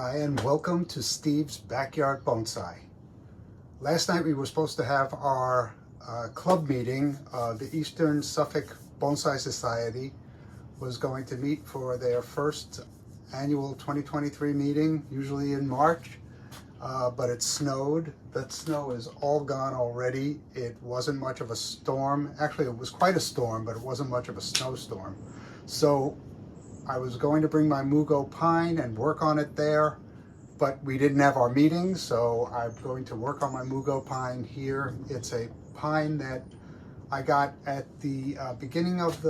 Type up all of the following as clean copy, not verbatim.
Hi, and welcome to Steve's Backyard Bonsai. Last night we were supposed to have our club meeting. The Eastern Suffolk Bonsai Society was going to meet for their first annual 2023 meeting, usually in March, but it snowed. That snow is all gone already. It wasn't much of a storm. Actually, it was quite a storm, but it wasn't much of a snowstorm. So I was going to bring my Mugo Pine and work on it there, but we didn't have our meeting, so I'm going to work on my Mugo Pine here. It's a pine that I got at the beginning of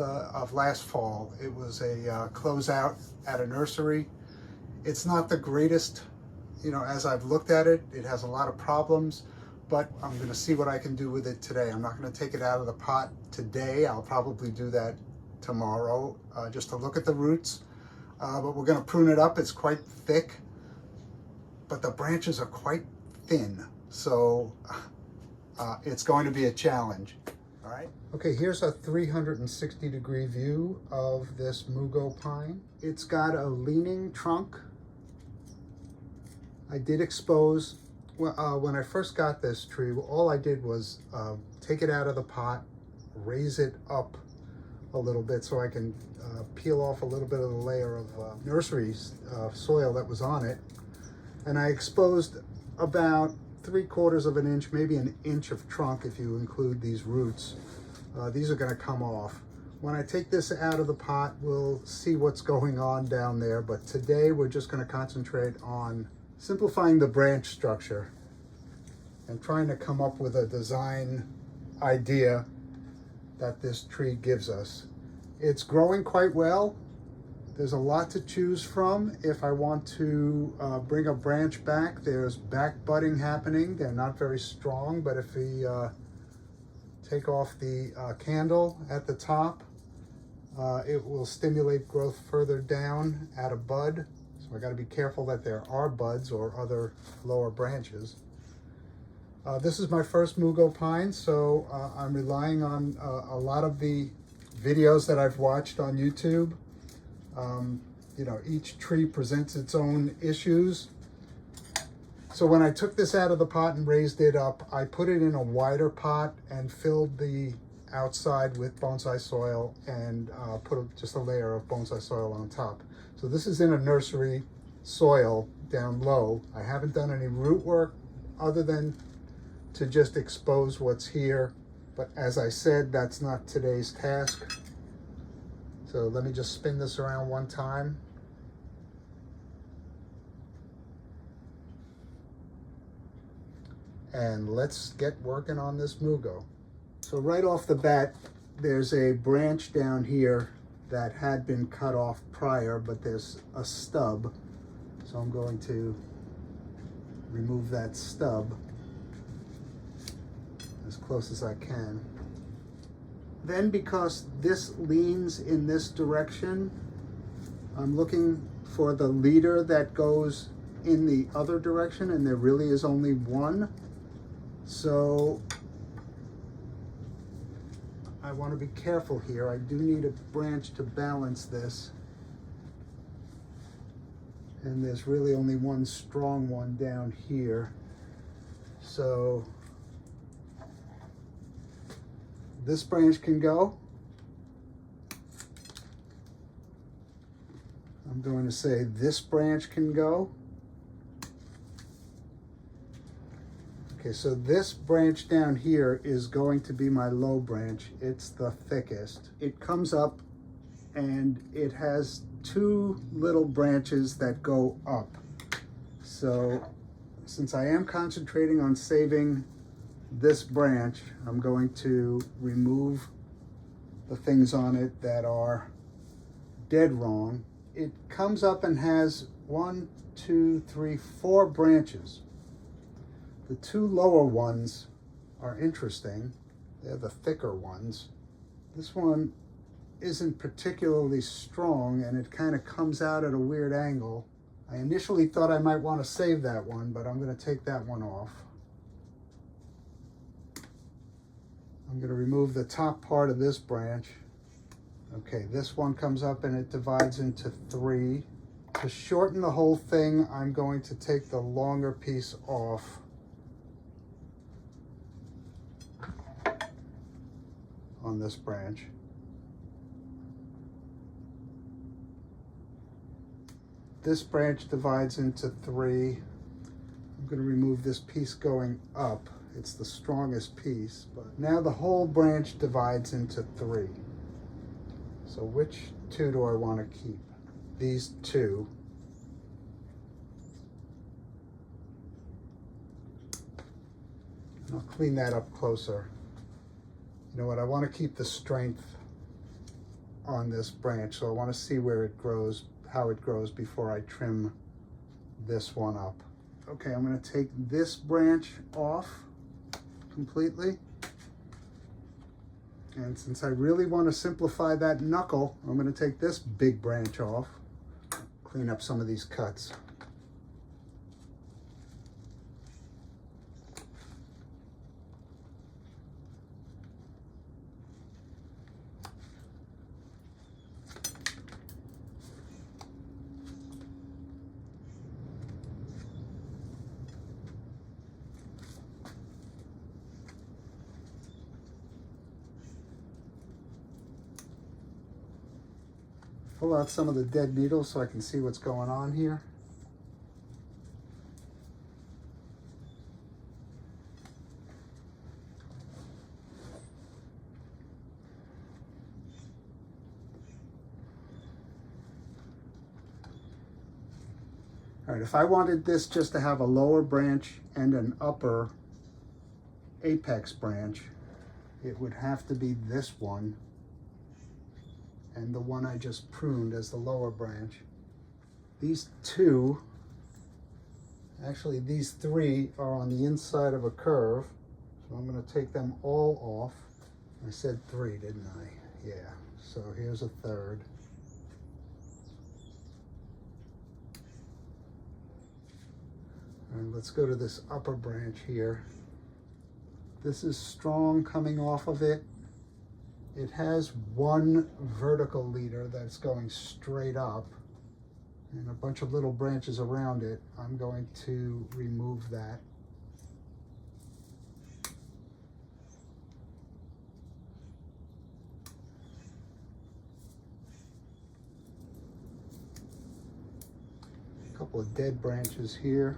last fall. It was a closeout at a nursery. It's not the greatest, as I've looked at it. It has a lot of problems, but I'm going to see what I can do with it today. I'm not going to take it out of the pot today. I'll probably do that tomorrow, just to look at the roots, but we're going to prune it up. It's quite thick, but the branches are quite thin, so it's going to be a challenge. All right. Okay, here's a 360-degree view of this Mugo Pine. It's got a leaning trunk. I did expose, when I first got this tree, all I did was take it out of the pot, raise it up a little bit so I can peel off a little bit of the layer of nursery soil that was on it. And I exposed about 3/4 of an inch, maybe an inch of trunk if you include these roots. These are going to come off. When I take this out of the pot, we'll see what's going on down there. But today we're just going to concentrate on simplifying the branch structure and trying to come up with a design idea that this tree gives us. It's growing quite well. There's a lot to choose from. If I want to bring a branch back, there's back budding happening. They're not very strong, but if we take off the candle at the top, it will stimulate growth further down at a bud. So I got to be careful that there are buds or other lower branches. This is my first Mugo Pine, so I'm relying on a lot of the videos that I've watched on YouTube. Each tree presents its own issues. So when I took this out of the pot and raised it up, I put it in a wider pot and filled the outside with bonsai soil and put just a layer of bonsai soil on top. So this is in a nursery soil down low. I haven't done any root work other than to just expose what's here. But as I said, that's not today's task. So let me just spin this around one time. And let's get working on this Mugo. So right off the bat, there's a branch down here that had been cut off prior, but there's a stub. So I'm going to remove that stub as close as I can. Then, because this leans in this direction, I'm looking for the leader that goes in the other direction, and there really is only one. So I want to be careful here. I do need a branch to balance this. And there's really only one strong one down here. So this branch can go. I'm going to say this branch can go. Okay, so this branch down here is going to be my low branch. It's the thickest. It comes up and it has two little branches that go up. So since I am concentrating on saving this branch, I'm going to remove the things on it that are dead wrong. It comes up and has 1, 2, 3, 4 branches. The two lower ones are interesting. They're the thicker ones. This one isn't particularly strong, and it kind of comes out at a weird angle. I initially thought I might want to save that one, but I'm going to take that one off. I'm going to remove the top part of this branch. Okay, this one comes up and it divides into 3. To shorten the whole thing, I'm going to take the longer piece off on this branch. This branch divides into 3. I'm going to remove this piece going up. It's the strongest piece, but now the whole branch divides into 3. So which 2 do I want to keep? These 2. I'll clean that up closer. You know what, I want to keep the strength on this branch, so I want to see where it grows, how it grows before I trim this one up. Okay, I'm going to take this branch off completely. And since I really want to simplify that knuckle, I'm going to take this big branch off, clean up some of these cuts. Pull out some of the dead needles so I can see what's going on here. All right, if I wanted this just to have a lower branch and an upper apex branch, it would have to be this one and the one I just pruned as the lower branch. These 2, actually these 3 are on the inside of a curve, so I'm going to take them all off. I said 3, didn't I? Yeah, so here's a 3rd. All right, let's go to this upper branch here. This is strong coming off of it. It has 1 vertical leader that's going straight up and a bunch of little branches around it. I'm going to remove that. A couple of dead branches here.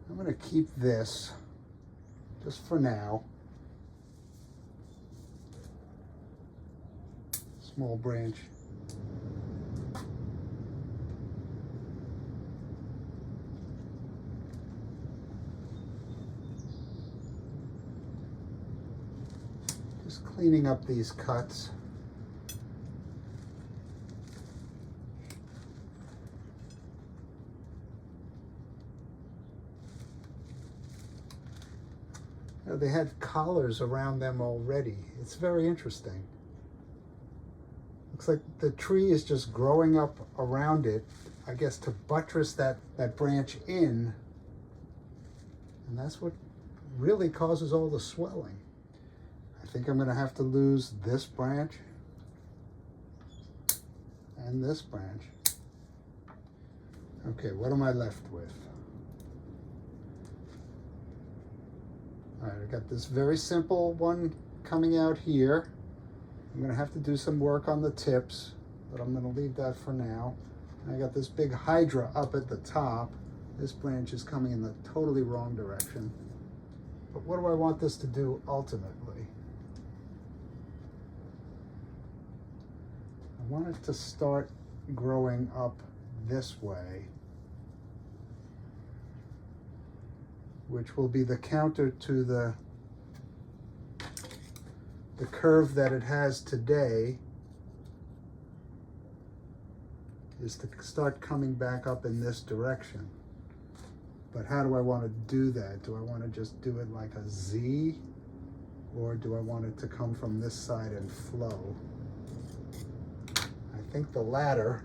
I'm going to keep this just for now. Small branch. Just cleaning up these cuts. They had collars around them already. It's very interesting. Looks like the tree is just growing up around it, I guess to buttress that branch in. And that's what really causes all the swelling. I think I'm going to have to lose this branch and this branch. Okay, what am I left with? All right, I got this very simple one coming out here. I'm gonna have to do some work on the tips, but I'm gonna leave that for now. I got this big hydra up at the top. This branch is coming in the totally wrong direction. But what do I want this to do ultimately? I want it to start growing up this way, which will be the counter to the curve that it has today, is to start coming back up in this direction. But how do I want to do that? Do I want to just do it like a Z, or do I want it to come from this side and flow? I think the latter.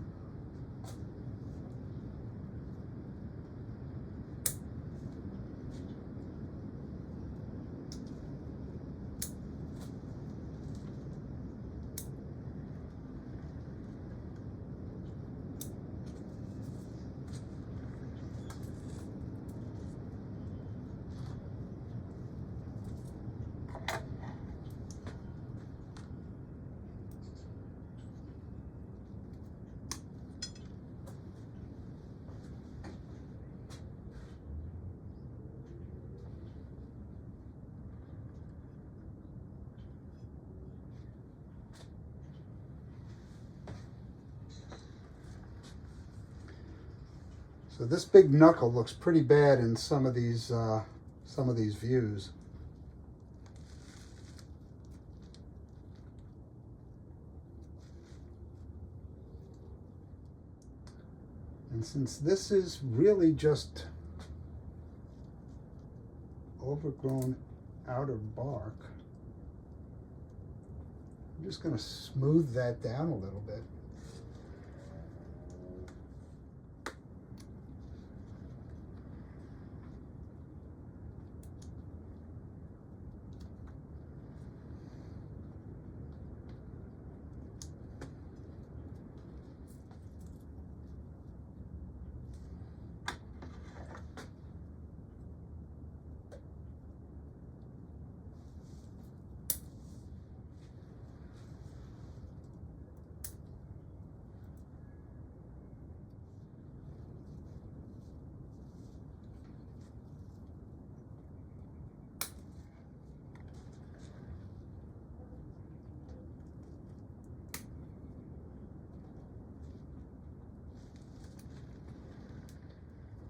So this big knuckle looks pretty bad in some of these views. And since this is really just overgrown outer bark, I'm just going to smooth that down a little bit.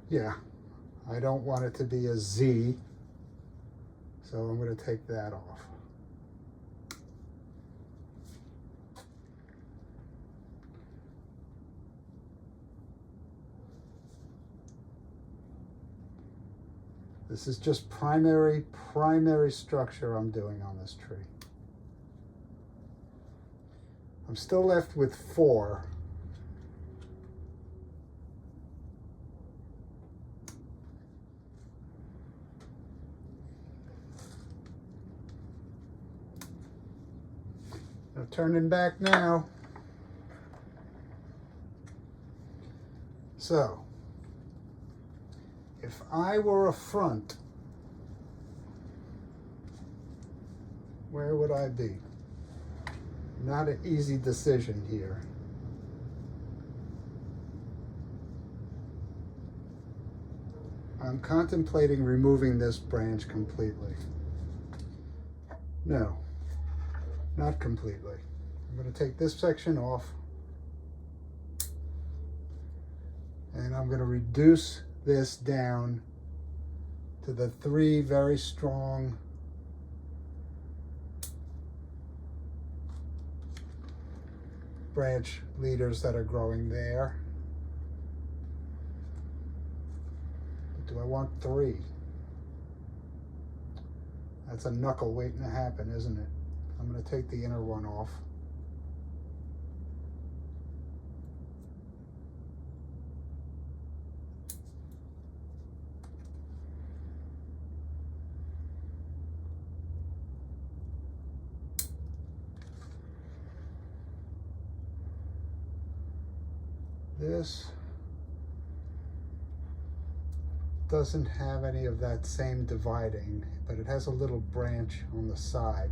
Yeah, I don't want it to be a Z, so I'm going to take that off. This is just primary structure I'm doing on this tree. I'm still left with 4. I'm turning back now. So, if I were a front, where would I be? Not an easy decision here. I'm contemplating removing this branch completely. No, not completely. I'm going to take this section off, and I'm going to reduce this down to the 3 very strong branch leaders that are growing there. But do I want 3? That's a knuckle waiting to happen, isn't it? I'm going to take the inner one off. This doesn't have any of that same dividing, but it has a little branch on the side.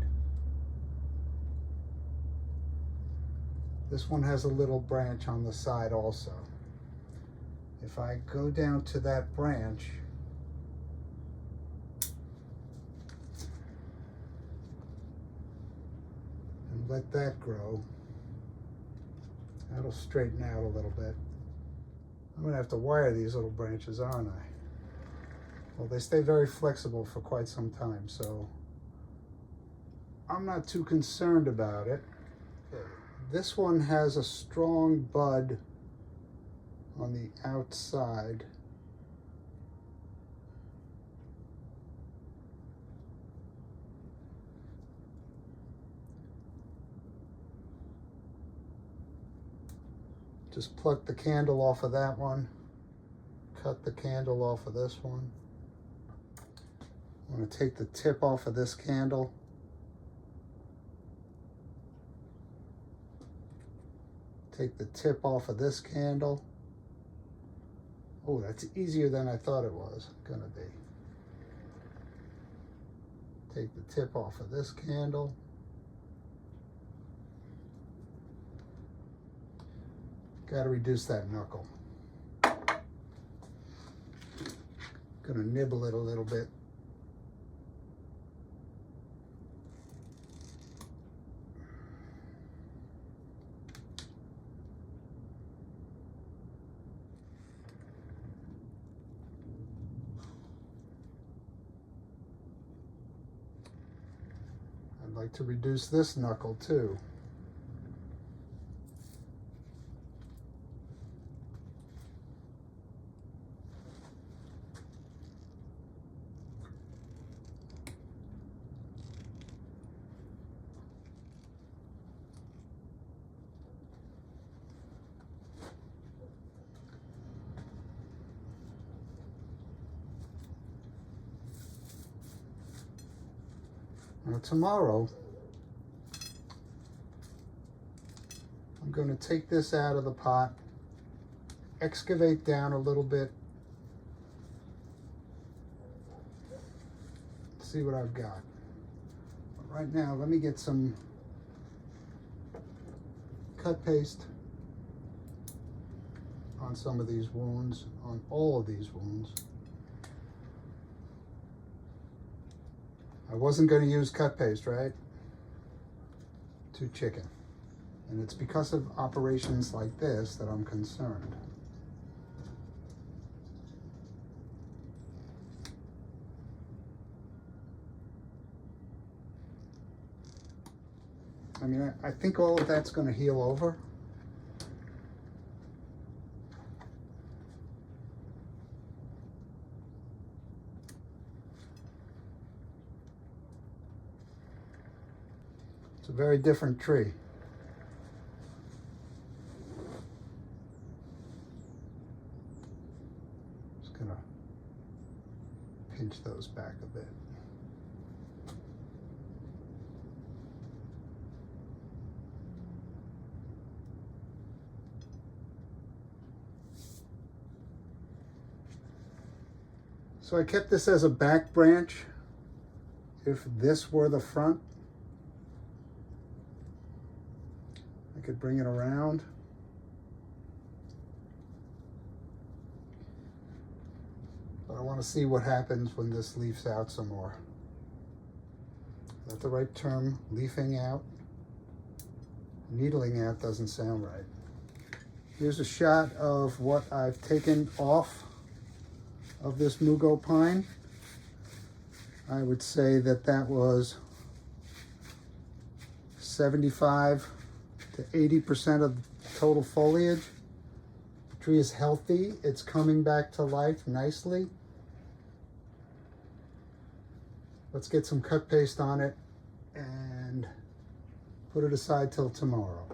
This one has a little branch on the side also. If I go down to that branch, and let that grow, that'll straighten out a little bit. I'm gonna have to wire these little branches, aren't I? Well, they stay very flexible for quite some time, so I'm not too concerned about it. This one has a strong bud on the outside. Just pluck the candle off of that one. Cut the candle off of this one. I'm going to take the tip off of this candle. Take the tip off of this candle. Oh, that's easier than I thought it was gonna be. Take the tip off of this candle. Got to reduce that knuckle. Gonna nibble it a little bit. like to reduce this knuckle too. Now tomorrow, I'm going to take this out of the pot, excavate down a little bit, see what I've got. But right now, let me get some cut paste on some of these wounds, on all of these wounds. I wasn't going to use cut paste, right? Too chicken. And it's because of operations like this that I'm concerned. I mean, I think all of that's going to heal over. It's a very different tree. Just gonna pinch those back a bit. So I kept this as a back branch. If this were the front, I could bring it around. But I want to see what happens when this leafs out some more. Is that the right term? Leafing out? Needling out doesn't sound right. Here's a shot of what I've taken off of this Mugo Pine. I would say that that was 75 to 80% of the total foliage. The tree is healthy. It's coming back to life nicely. Let's get some cut paste on it and put it aside till tomorrow.